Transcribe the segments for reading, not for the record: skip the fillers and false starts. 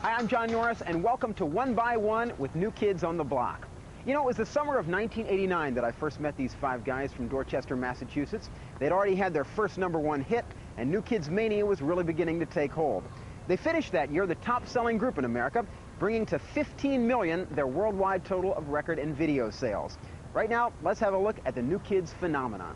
Hi, I'm John Norris, and welcome to One by One with New Kids on the Block. You know, it was the summer of 1989 that I first met these five guys from Dorchester, Massachusetts. They'd already had their first #1 hit, and New Kids Mania was really beginning to take hold. They finished that year the top-selling group in America, bringing to 15 million their worldwide total of record and video sales. Right now, let's have a look at the New Kids phenomenon.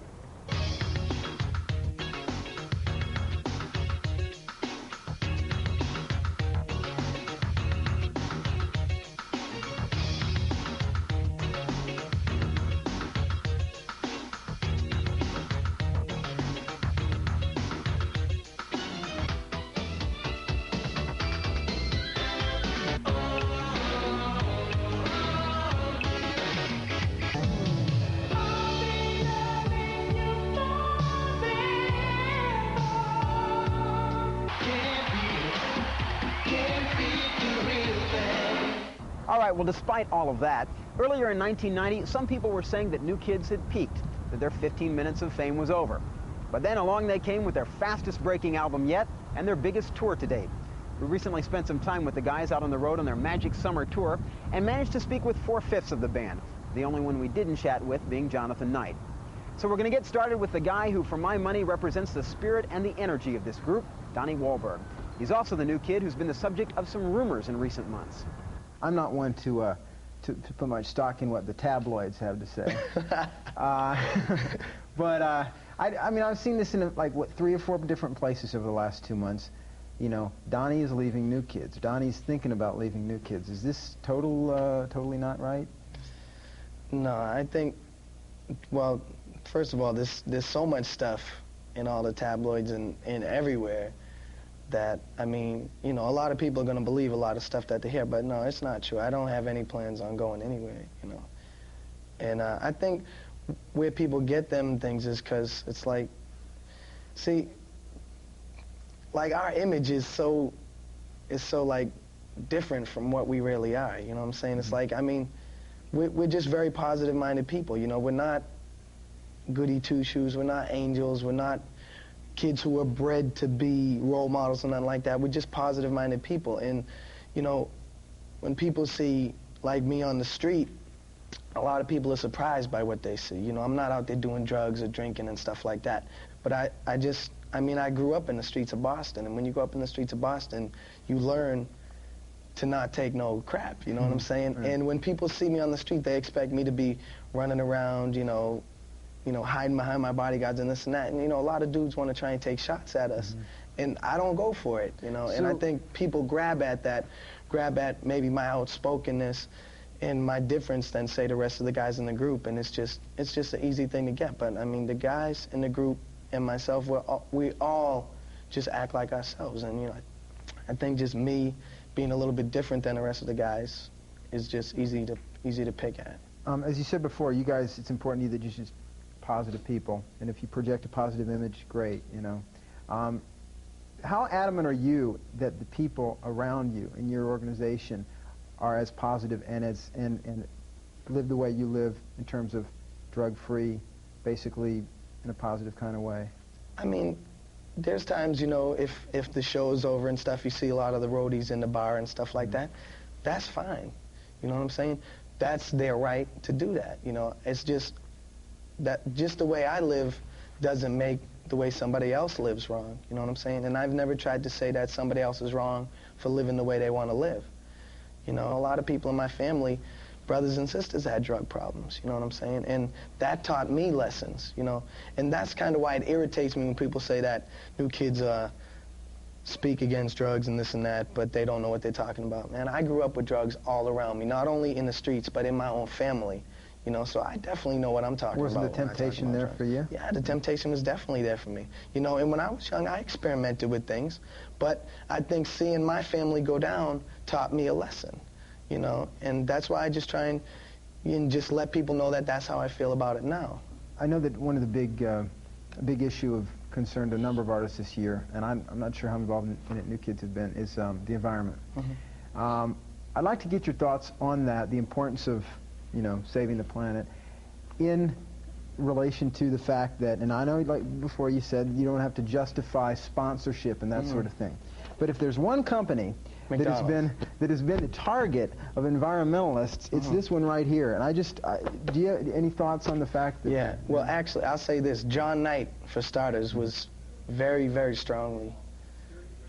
All right, well, despite all of that, earlier in 1990, some people were saying that New Kids had peaked, that their 15 minutes of fame was over. But then along they came with their fastest-breaking album yet and their biggest tour to date. We recently spent some time with the guys out on the road on their Magic Summer Tour and managed to speak with 4/5 of the band, the only one we didn't chat with being Jonathan Knight. So we're going to get started with the guy who, for my money, represents the spirit and the energy of this group, Donnie. He's also the new kid who's been the subject of some rumors in recent months. I'm not one to put much stock in what the tabloids have to say. I mean, I've seen this in like, 3 or 4 different places over the last 2 months. You know, Donnie is leaving New Kids. Donnie's thinking about leaving New Kids. Is this totally not right? No, I think, well, first of all, there's so much stuff in all the tabloids and everywhere that, I mean, you know, a lot of people are going to believe a lot of stuff that they hear, but no, it's not true. I don't have any plans on going anywhere, you know. And I think where people get them things is because it's like, see, like our image is so like different from what we really are, you know what I'm saying? It's like, I mean, we're just very positive-minded people, you know. We're not goody two-shoes, we're not angels, we're not kids who are bred to be role models and nothing like that. We're just positive-minded people. And, you know, when people see, like, me on the street, a lot of people are surprised by what they see. You know, I'm not out there doing drugs or drinking and stuff like that. But I mean, I grew up in the streets of Boston. And when you grow up in the streets of Boston, you learn to not take no crap, you know what I'm saying? Right. And when people see me on the street, they expect me to be running around, you know, hiding behind my bodyguards and this and that. And, you know, a lot of dudes want to try and take shots at us. And I don't go for it, you know. And I think people grab at maybe my outspokenness and my difference than, say, the rest of the guys in the group. And it's just an easy thing to get. But, I mean, the guys in the group and myself, we all just act like ourselves. And, you know, I think just me being a little bit different than the rest of the guys is just easy to pick at. As you said before, you guys, it's important to you that you just positive people, and if you project a positive image, great, you know. How adamant are you that the people around you in your organization are as positive and live the way you live in terms of drug-free, basically in a positive kind of way? I mean, there's times, you know, if the show's over and stuff, you see a lot of the roadies in the bar and stuff like that. That's fine. You know what I'm saying? That's their right to do that, you know. It's just that just the way I live doesn't make the way somebody else lives wrong, you know what I'm saying? And I've never tried to say that somebody else is wrong for living the way they want to live. You know, a lot of people in my family, brothers and sisters, had drug problems, you know what I'm saying? And that taught me lessons, you know? And that's kind of why it irritates me when people say that New Kids speak against drugs and this and that, but they don't know what they're talking about. Man, I grew up with drugs all around me, not only in the streets, but in my own family. You know, so I definitely know what I'm talking about. Wasn't the temptation there for you? Yeah, the temptation was definitely there for me. You know, and when I was young, I experimented with things. But I think seeing my family go down taught me a lesson, you know. And that's why I just try and just let people know that that's how I feel about it now. I know that one of the big issue of concern to a number of artists this year, and I'm not sure how involved in it New Kids have been, is the environment. I'd like to get your thoughts on that, the importance of, you know, saving the planet in relation to the fact that, and I know, like before you said, you don't have to justify sponsorship and that sort of thing. But if there's one company that has been the target of environmentalists. It's this one right here. And do you have any thoughts on the fact that... Yeah, well, actually, I'll say this. John Knight, for starters, was very, very strongly,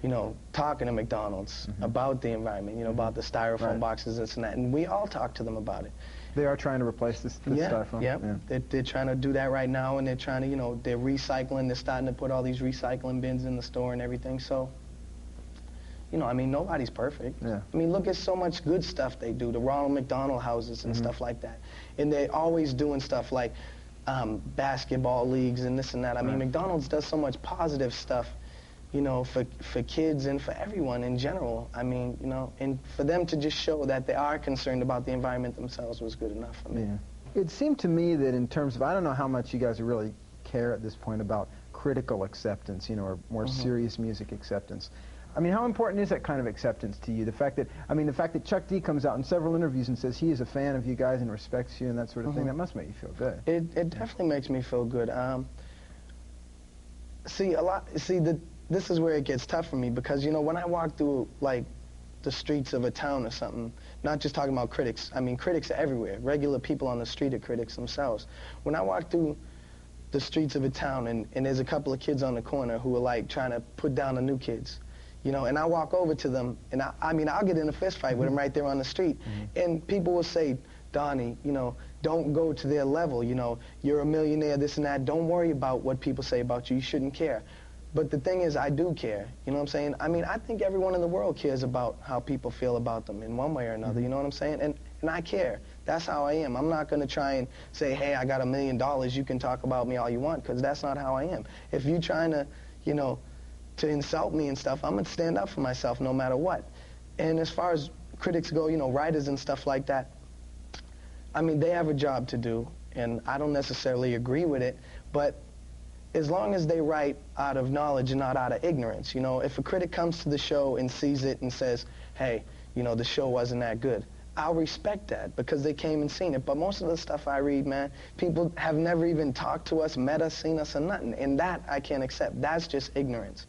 you know, talking to McDonald's about the environment, you know, about the styrofoam boxes, this and that. And we all talk to them about it. They are trying to replace this styrofoam? Yeah. They're trying to do that right now, and they're trying to, you know, they're recycling. They're starting to put all these recycling bins in the store and everything. So, you know, I mean, nobody's perfect. Yeah. I mean, look at so much good stuff they do, the Ronald McDonald houses and stuff like that. And they're always doing stuff like basketball leagues and this and that. I mean, McDonald's does so much positive stuff, you know, for kids and for everyone in general. I mean, you know, and for them to just show that they are concerned about the environment themselves was good enough for me. Yeah. It seemed to me that in terms of, I don't know how much you guys really care at this point about critical acceptance, you know, or more serious music acceptance. I mean, how important is that kind of acceptance to you? The fact that Chuck D comes out in several interviews and says he is a fan of you guys and respects you and that sort of thing, that must make you feel good. It definitely makes me feel good. This is where it gets tough for me because, you know, when I walk through, like, the streets of a town or something, not just talking about critics, I mean, critics are everywhere. Regular people on the street are critics themselves. When I walk through the streets of a town and there's a couple of kids on the corner who are, like, trying to put down the new kids, you know, and I walk over to them, and I mean, I'll get in a fist fight with them right there on the street. And people will say, Donnie, you know, don't go to their level, you know, you're a millionaire, this and that. Don't worry about what people say about you. You shouldn't care. But the thing is, I do care, you know what I'm saying? I mean, I think everyone in the world cares about how people feel about them in one way or another, you know what I'm saying? And I care. That's how I am. I'm not going to try and say, hey, I got $1 million, you can talk about me all you want, because that's not how I am. If you're trying to, you know, to insult me and stuff, I'm going to stand up for myself no matter what. And as far as critics go, you know, writers and stuff like that, I mean, they have a job to do, and I don't necessarily agree with it, but as long as they write out of knowledge and not out of ignorance, you know, if a critic comes to the show and sees it and says, hey, you know, the show wasn't that good, I'll respect that because they came and seen it. But most of the stuff I read, man, people have never even talked to us, met us, seen us, or nothing. And that I can't accept. That's just ignorance.